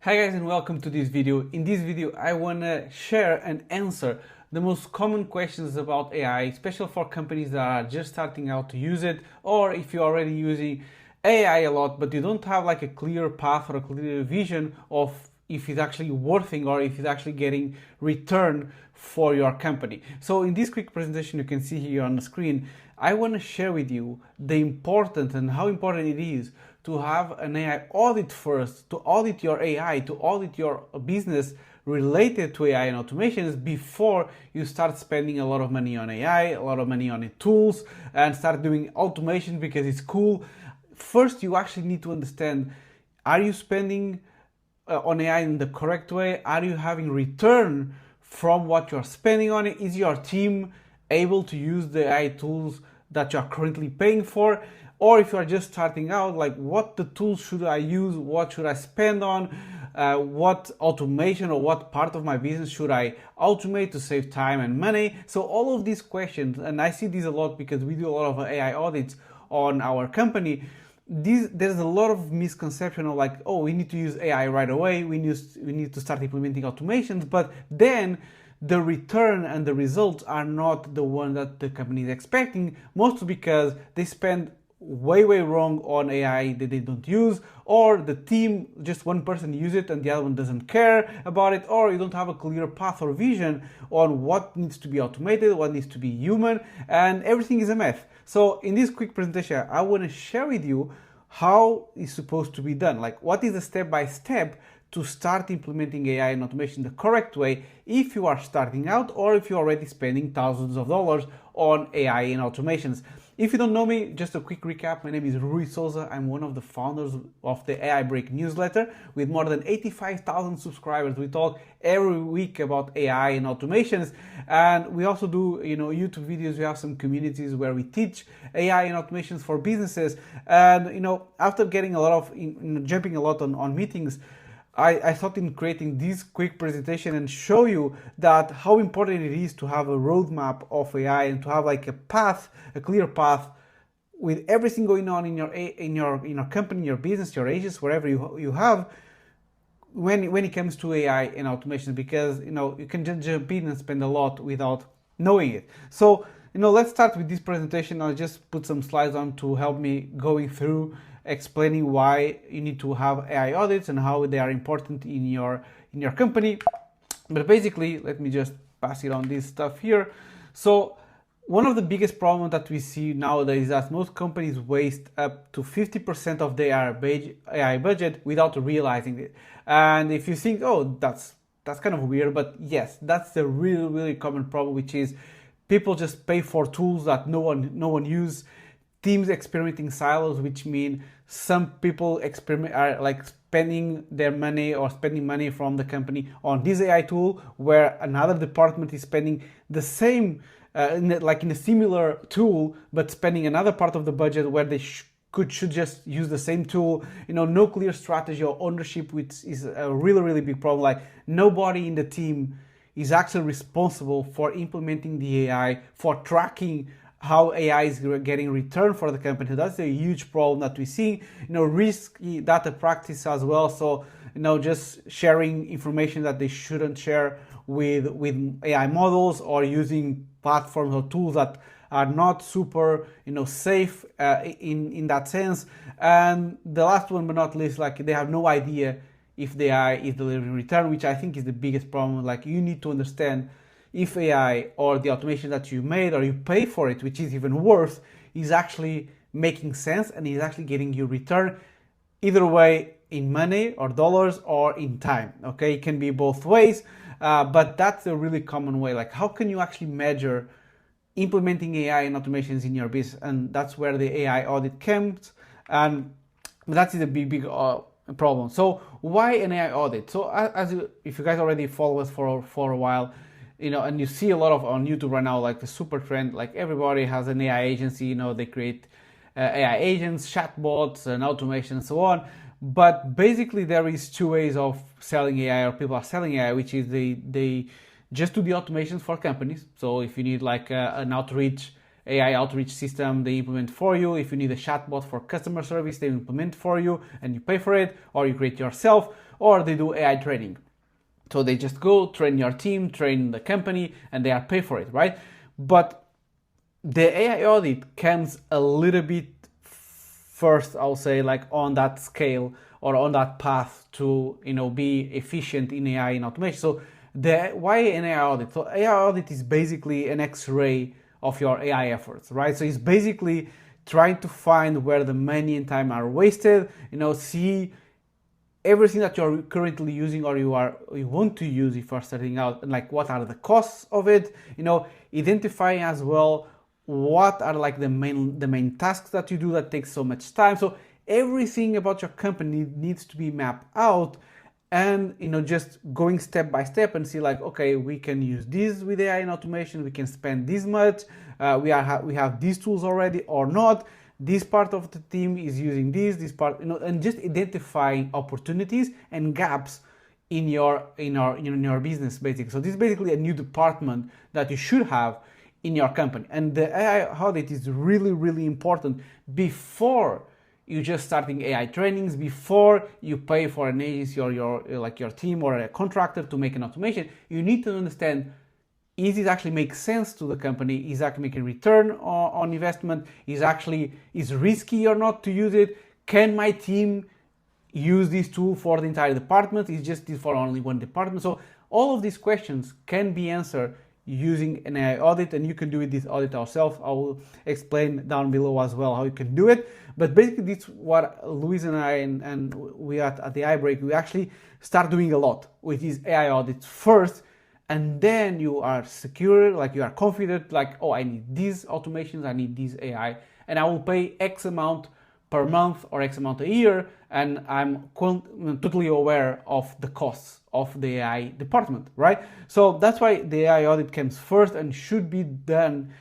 Hi guys and welcome to this video. In this video I want to share and answer the most common questions about AI, especially for companies that are just starting out to use it, or if you're already using AI a lot but you don't have like a clear path or a clear vision of if it's actually working or if it's actually getting return for your company. So in this quick presentation you can see here on the screen, I want to share with you the importance and how important it is to have an AI audit first, to audit your AI, to audit your business related to AI and automations before you start spending a lot of money on AI, a lot of money on tools, and start doing automation because it's cool. First, you actually need to understand, are you spending on AI in the correct way? Are you having return from what you're spending on it? Is your team able to use the AI tools that you're currently paying for? Or if you are just starting out, like what the tools should I use? What should I spend on? What automation or what part of my business should I automate to save time and money? So all of these questions, and I see these a lot because we do a lot of AI audits on our company. There's a lot of misconception of like, oh, we need to use AI right away. We need to start implementing automations, but then the return and the results are not the one that the company is expecting, mostly because they spend way wrong on AI that they don't use, or the team, just one person use it and the other one doesn't care about it, or you don't have a clear path or vision on what needs to be automated, what needs to be human, and everything is a mess. So in this quick presentation, I want to share with you how it's supposed to be done. Like what is the step-by-step to start implementing AI and automation the correct way if you are starting out or if you're already spending thousands of dollars on AI and automations. If you don't know me, just a quick recap. My name is Rui Souza. I'm one of the founders of the AI Break newsletter with more than 85,000 subscribers. We talk every week about AI and automations, and we also do, YouTube videos. We have some communities where we teach AI and automations for businesses. And after getting a lot of jumping a lot on meetings, I thought in creating this quick presentation and show you that how important it is to have a roadmap of AI and to have like a clear path with everything going on in your company, your business, your agency, wherever you have when it comes to AI and automation, because you can just jump in and spend a lot without knowing it. So let's start with this presentation. I'll just put some slides on to help me going through explaining why you need to have AI audits and how they are important in your company. But basically, let me just pass it on this stuff here. So one of the biggest problems that we see nowadays is that most companies waste up to 50% of their AI budget without realizing it. And if you think, oh, that's kind of weird, but yes, that's the really common problem, which is people just pay for tools that no one uses. Teams experimenting silos, which mean some people are like spending their money or spending money from the company on this AI tool, where another department is spending the same, in a similar tool, but spending another part of the budget where they should just use the same tool. No clear strategy or ownership, which is a really big problem. Like nobody in the team is actually responsible for implementing the AI, for tracking how AI is getting return for the company. That's a huge problem that we see. Risky data practice as well. So, just sharing information that they shouldn't share with AI models, or using platforms or tools that are not super, safe in that sense. And the last one but not least, like they have no idea if the AI is delivering return, which I think is the biggest problem. Like you need to understand if AI or the automation that you made or you pay for it, which is even worse, is actually making sense and is actually getting you return, either way, in money or dollars or in time. Okay, it can be both ways, but that's a really common way. Like how can you actually measure implementing AI and automations in your business? And that's where the AI audit comes, and that is a big problem. So why an AI audit? So if you guys already follow us for a while, and you see a lot of on YouTube right now, like the super trend, like everybody has an AI agency, they create AI agents, chatbots, and automation and so on. But basically there is two ways of selling AI, or people are selling AI, which is they just do the automations for companies. So if you need like an outreach AI outreach system, they implement for you. If you need a chatbot for customer service, they implement for you and you pay for it, or you create yourself, or they do AI training. So they just go train your team, train the company, and they are pay for it, right? But the AI audit comes a little bit first, I'll say, like on that scale or on that path to, be efficient in AI and automation. So why an AI audit? So AI audit is basically an X-ray of your AI efforts, right? So it's basically trying to find where the money and time are wasted, see everything that you're currently using or you want to use if you're starting out, and like what are the costs of it, identifying as well what are like the main tasks that you do that takes so much time. So everything about your company needs to be mapped out, and just going step by step and see like, okay, we can use this with AI and automation, we can spend this much, we have these tools already or not, this part of the team is using this part, and just identifying opportunities and gaps in your business basically. So this is basically a new department that you should have in your company, and the AI audit is really, really important before you just starting AI trainings, before you pay for an agency or your team or a contractor to make an automation. You need to understand, is it actually make sense to the company? Is actually making return on investment? Is risky or not to use it? Can my team use this tool for the entire department? Is just this for only one department? So all of these questions can be answered using an AI audit, and you can do this audit yourself. I will explain down below as well how you can do it. But basically, this is what Luis and I and we at the iBreak, we actually start doing a lot with these AI audits first, and then you are secure, like you are confident, like, oh, I need these automations, I need this AI, and I will pay X amount per month or X amount a year, and I'm totally aware of the costs of the AI department, right? So that's why the AI audit comes first and should be done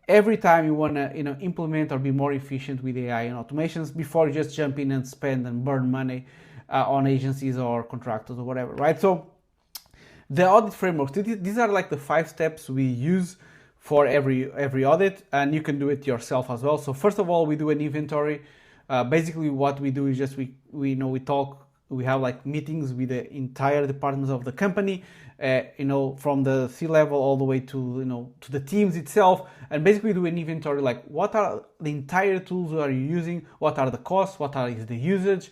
every time you want to implement or be more efficient with AI and automations, before you just jump in and spend and burn money on agencies or contractors or whatever, right? So the audit frameworks, these are like the 5 steps we use for every audit, and you can do it yourself as well. So first of all, we do an inventory. Basically what we do is just we talk, we have like meetings with the entire departments of the company, from the C-level all the way to to the teams itself, and basically do an inventory, like what are the entire tools are you using, what are the costs, is the usage,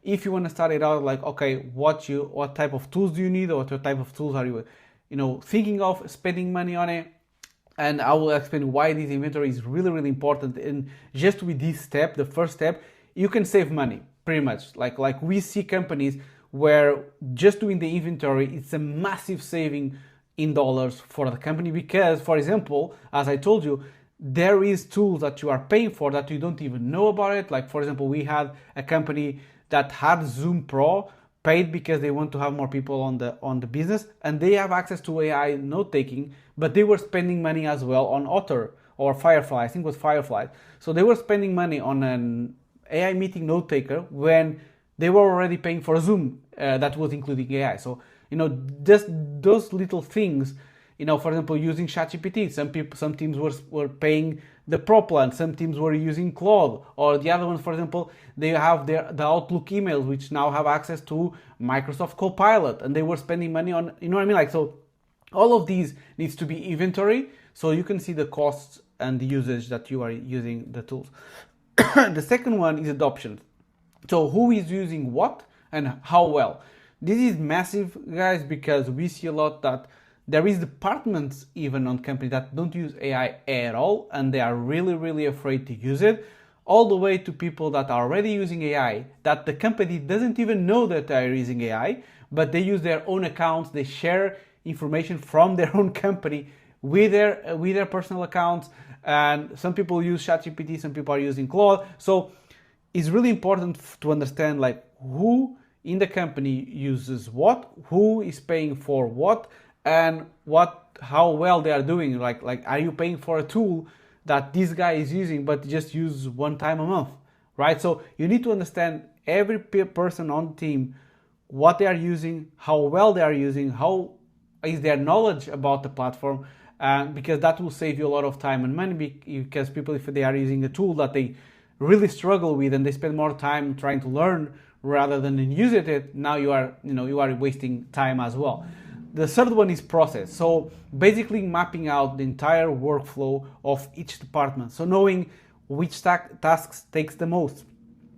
if you want to start it out, like, okay, what type of tools do you need, or what type of tools are you thinking of spending money on it. And I will explain why this inventory is really, really important. And just with this step, the first step, you can save money pretty much. Like we see companies where just doing the inventory, it's a massive saving in dollars for the company, because, for example, as I told you, there is tools that you are paying for that you don't even know about it. Like, for example, we had a company that had Zoom Pro, paid because they want to have more people on the business, and they have access to AI note taking, but they were spending money as well on Otter or Firefly. I think it was Firefly. So they were spending money on an AI meeting note taker when they were already paying for Zoom that was including AI. So just those little things. For example, using ChatGPT, some teams were paying the Pro plan, some teams were using Claude, or the other ones, for example, they have the Outlook emails, which now have access to Microsoft Copilot, and they were spending money on, what I mean? Like, so all of these needs to be inventory, so you can see the costs and the usage that you are using the tools. The second one is adoption. So who is using what and how well? This is massive, guys, because we see a lot that there is departments even on company that don't use AI at all, and they are really, really afraid to use it, all the way to people that are already using AI, that the company doesn't even know that they are using AI, but they use their own accounts, they share information from their own company with their personal accounts, and some people use ChatGPT, some people are using Claude. So it's really important to understand like who in the company uses what, who is paying for what, and how well they are doing. Like are you paying for a tool that this guy is using but just use one time a month, right? So you need to understand every person on the team, what they are using, how well they are using, how is their knowledge about the platform, because that will save you a lot of time and money, because people, if they are using a tool that they really struggle with and they spend more time trying to learn rather than use it, now you are wasting time as well. The third one is process. So basically mapping out the entire workflow of each department. So knowing which tasks takes the most.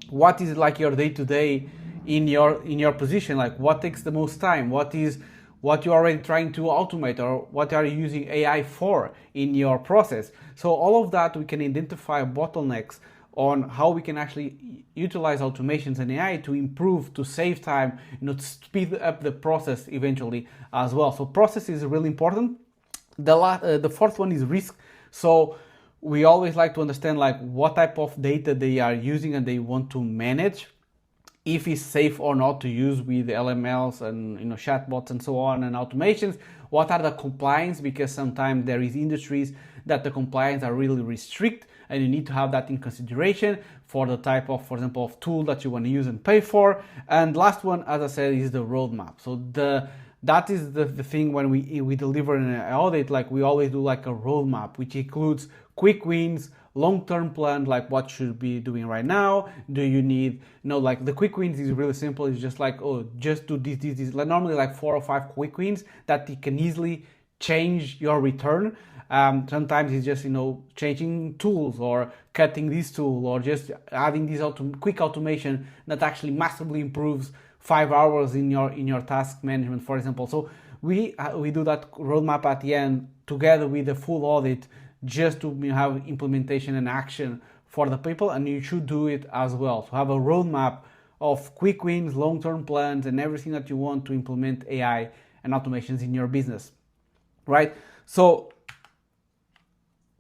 What is like your day-to-day in your position? Like what takes the most time? What you're already trying to automate, or what are you using AI for in your process? So all of that, we can identify bottlenecks on how we can actually utilize automations and AI to improve, to save time, to speed up the process eventually as well. So process is really important. The fourth one is risk. So we always like to understand like what type of data they are using and they want to manage, if it's safe or not to use with LMLs and chatbots and so on and automations. What are the compliance, because sometimes there is industries that the compliance are really strict, and you need to have that in consideration for the type of, for example, of tool that you want to use and pay for. And last one, as I said, is the roadmap. So that is the thing when we deliver an audit, like we always do like a roadmap, which includes quick wins, long-term plan, like what should be doing right now. Do you need, like the quick wins is really simple. It's just like, oh, just do this. Like normally like 4 or 5 quick wins that you can easily change your return. Sometimes it's just, changing tools or cutting this tool or just adding this quick automation that actually massively improves 5 hours in your task management, for example. So we do that roadmap at the end together with the full audit, just to have implementation and action for the people, and you should do it as well. So have a roadmap of quick wins, long-term plans, and everything that you want to implement AI and automations in your business, right? So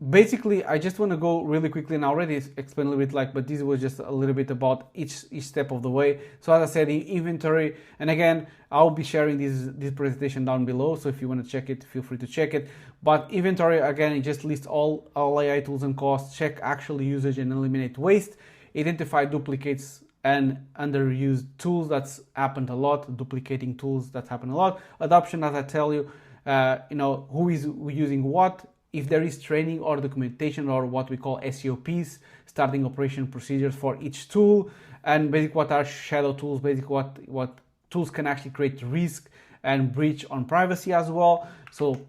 basically, I just want to go really quickly, and I already explained a little bit but this was just a little bit about each step of the way. So as I said, in inventory, and again, I'll be sharing this presentation down below, so if you want to check it, feel free to check it. But inventory, again, it just lists all AI tools and costs, check actual usage and eliminate waste, identify duplicates and underused tools. That's happened a lot, duplicating tools, that's happened a lot. Adoption, as I tell you, who is using what, if there is training or documentation or what we call SOPs, starting operation procedures for each tool, and basically what are shadow tools, basically what tools can actually create risk and breach on privacy as well. So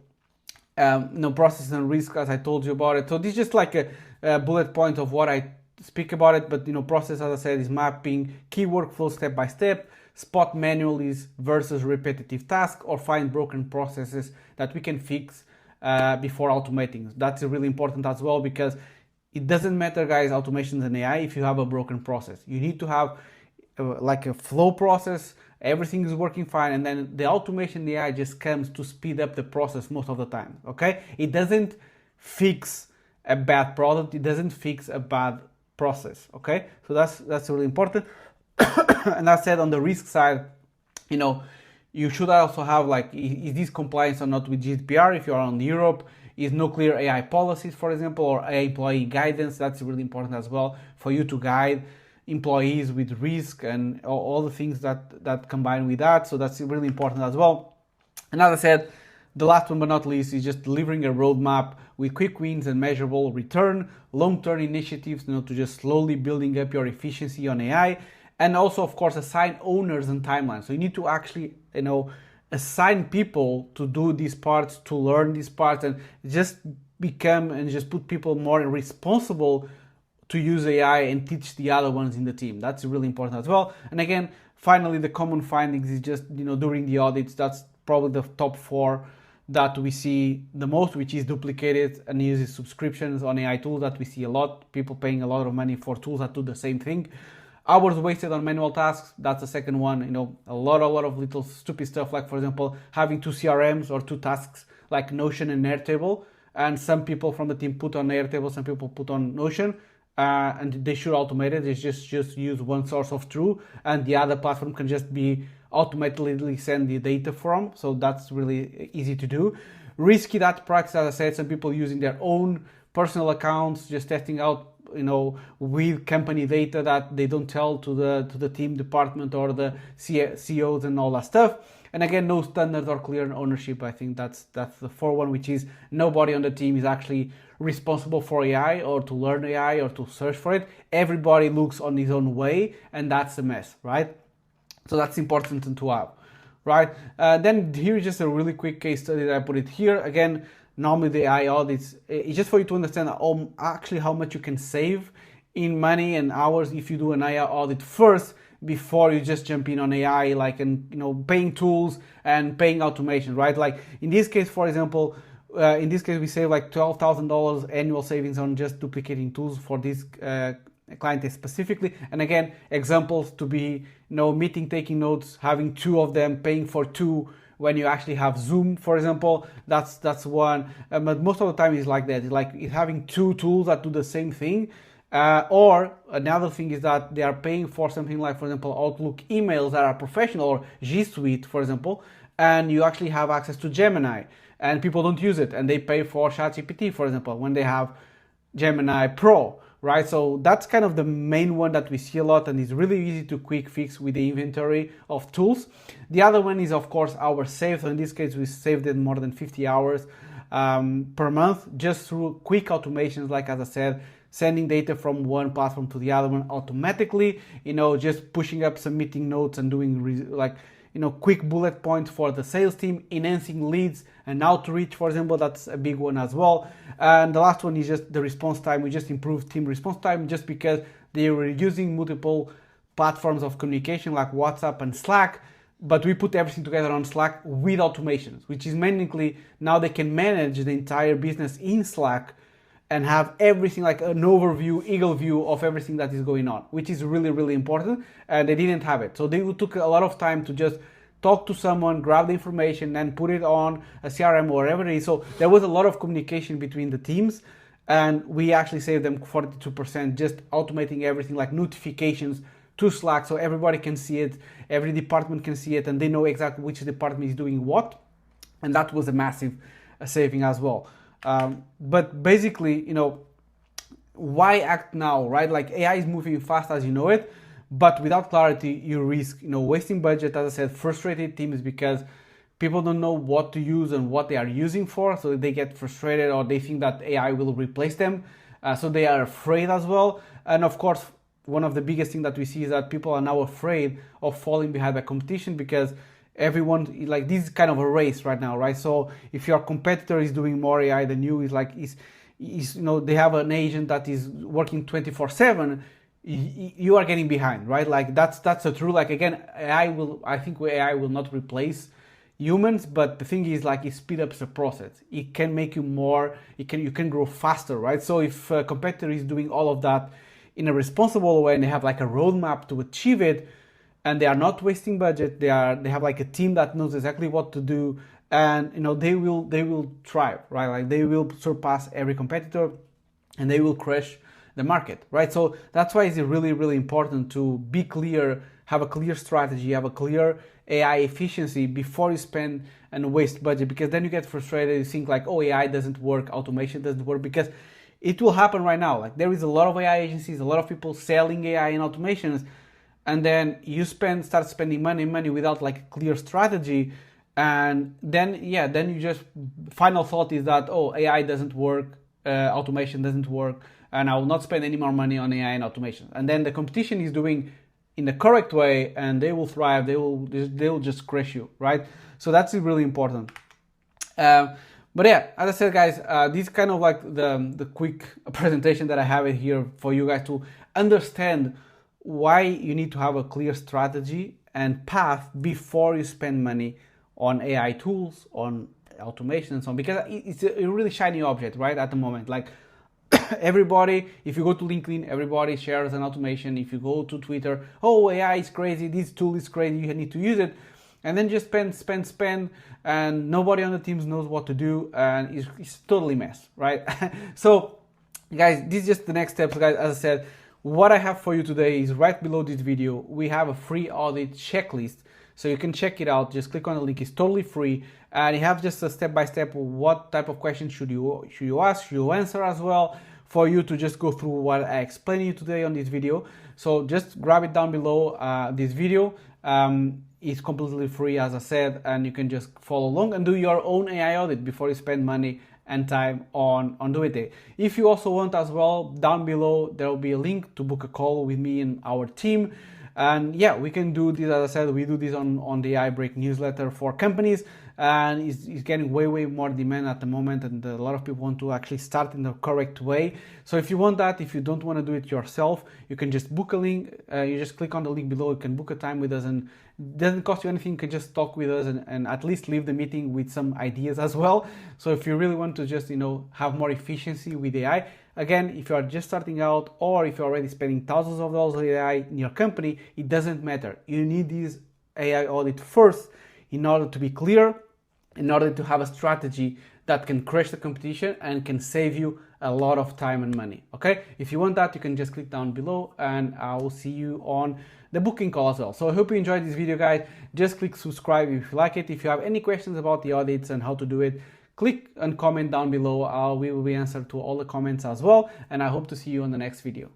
process and risk, as I told you about it. So this is just like a bullet point of what I speak about it, but process, as I said, is mapping key workflow step by step, spot manuals versus repetitive tasks, or find broken processes that we can fix before automating. That's really important as well, because it doesn't matter, guys, automations and AI, if you have a broken process. You need to have like a flow process, everything is working fine, and then the automation, the AI just comes to speed up the process most of the time, okay? It doesn't fix a bad product, it doesn't fix a bad process, okay? So that's really important. And I said on the risk side, you should also have like, is this compliance or not with GDPR if you're on Europe? Is no clear AI policies, for example, or AI employee guidance? That's really important as well for you to guide employees with risk and all the things that combine with that. So that's really important as well. And as I said, the last one but not least is just delivering a roadmap with quick wins and measurable return, long-term initiatives, to just slowly building up your efficiency on AI. And also, of course, assign owners and timelines. So you need to actually, assign people to do these parts, to learn these parts, and just put people more responsible to use AI and teach the other ones in the team. That's really important as well. And again, finally, the common findings is just, during the audits, that's probably the top 4 that we see the most, which is duplicated and uses subscriptions on AI tools that we see a lot. People paying a lot of money for tools that do the same thing. Hours wasted on manual tasks, that's the second one. A lot of little stupid stuff, like, for example, having 2 CRMs or 2 tasks like Notion and Airtable. And some people from the team put on Airtable, some people put on Notion, and they should automate it. They just use one source of truth, and the other platform can just be automatically send the data from. So that's really easy to do. Risky data practice, as I said, some people using their own personal accounts, just testing out with company data that they don't tell to the team department or the CEOs and all that stuff. And again, no standards or clear ownership. I think that's the fourth one, which is nobody on the team is actually responsible for AI or to learn AI or to search for it. Everybody looks on his own way, and that's a mess, right? So that's important to have, right? Then here is just a really quick case study that I put it here. Again, normally the AI audits, it's just for you to understand actually how much you can save in money and hours if you do an AI audit first before you just jump in on AI, like, and paying tools and paying automation, right? Like in this case, for example, we save like $12,000 annual savings on just duplicating tools for this client specifically. And again, examples to be, meeting, taking notes, having two of them, paying for two when you actually have Zoom, for example. That's one. But most of the time it's like that. It's like having two tools that do the same thing. Or another thing is that they are paying for something like, for example, Outlook emails that are professional, or G Suite, for example, and you actually have access to Gemini, and people don't use it, and they pay for ChatGPT, for example, when they have Gemini Pro, right? So that's kind of the main one that we see a lot, and it's really easy to quick fix with the inventory of tools. The other one is, of course, our save. So in this case, we saved it more than 50 hours per month just through quick automations, like as I said, sending data from one platform to the other one automatically, just pushing up some meeting notes and doing quick bullet points for the sales team, enhancing leads and outreach, for example. That's a big one as well. And the last one is just the response time. We just improved team response time just because they were using multiple platforms of communication like WhatsApp and Slack, but we put everything together on Slack with automations, which is mainly now they can manage the entire business in Slack and have everything like an overview, eagle view of everything that is going on, which is really, really important. And they didn't have it. So they took a lot of time to just talk to someone, grab the information, and put it on a CRM or wherever it is. So there was a lot of communication between the teams, and we actually saved them 42% just automating everything like notifications to Slack, so everybody can see it, every department can see it, and they know exactly which department is doing what. And that was a massive saving as well. But basically, why act now, right? Like AI is moving fast as you know it, but without clarity, you risk, wasting budget. As I said, frustrated teams because people don't know what to use and what they are using for. So they get frustrated or they think that AI will replace them. So they are afraid as well. And of course, one of the biggest things that we see is that people are now afraid of falling behind the competition because everyone, like, this is kind of a race right now, right? So if your competitor is doing more AI than you, they have an agent that is working 24/7, you are getting behind, right? Like that's the truth. Like again, I think AI will not replace humans, but the thing is, like, it speeds up the process. It can make you more, you can grow faster, right? So if a competitor is doing all of that in a responsible way and they have like a roadmap to achieve it, and they are not wasting budget, they have like a team that knows exactly what to do, and they will thrive, right? Like they will surpass every competitor and they will crush the market, right? So that's why it's really, really important to be clear, have a clear strategy, have a clear AI efficiency before you spend and waste budget, because then you get frustrated. You think like, oh, AI doesn't work, automation doesn't work, because it will happen right now. Like there is a lot of AI agencies, a lot of people selling AI and automations, and then you start spending money without like a clear strategy, and then you just, final thought is that, oh, AI doesn't work, automation doesn't work, and I will not spend any more money on AI and automation. And then the competition is doing in the correct way, and they will thrive. They will just crush you, right? So that's really important. But yeah, as I said, guys, this is kind of like the quick presentation that I have here for you guys to understand why you need to have a clear strategy and path before you spend money on AI tools, on automation and so on, because it's a really shiny object, right, at the moment. Like everybody, if you go to LinkedIn, everybody shares an automation. If you go to Twitter, oh, AI is crazy, this tool is crazy, you need to use it. And then just spend, and nobody on the teams knows what to do, and it's totally mess, right? So, guys, this is just the next steps, guys. As I said, what I have for you today is right below this video. We have a free audit checklist, so you can check it out. Just click on the link. It's totally free, and you have just a step-by-step what type of questions should you ask, should you answer as well, for you to just go through what I explained to you today on this video. So just grab it down below this video. It's completely free, as I said, and you can just follow along and do your own AI audit before you spend money and time on doing it. If you also want as well, down below there will be a link to book a call with me and our team. And yeah, we can do this. As I said, we do this on the AI Break newsletter for companies, and it's getting way more demand at the moment, and a lot of people want to actually start in the correct way. So if you want that, if you don't want to do it yourself, you can just book a link. You just click on the link below. You can book a time with us, and it doesn't cost you anything. You can just talk with us and at least leave the meeting with some ideas as well. So if you really want to just have more efficiency with AI, again, if you are just starting out or if you're already spending thousands of dollars on AI in your company, it doesn't matter. You need this AI audit first in order to be clear, in order to have a strategy that can crush the competition and can save you a lot of time and money. Okay, if you want that, you can just click down below, and I will see you on the booking call as well. So I hope you enjoyed this video, guys. Just click subscribe if you like it. If you have any questions about the audits and how to do it, click and comment down below. We will be answered to all the comments as well, and I hope to see you on the next video.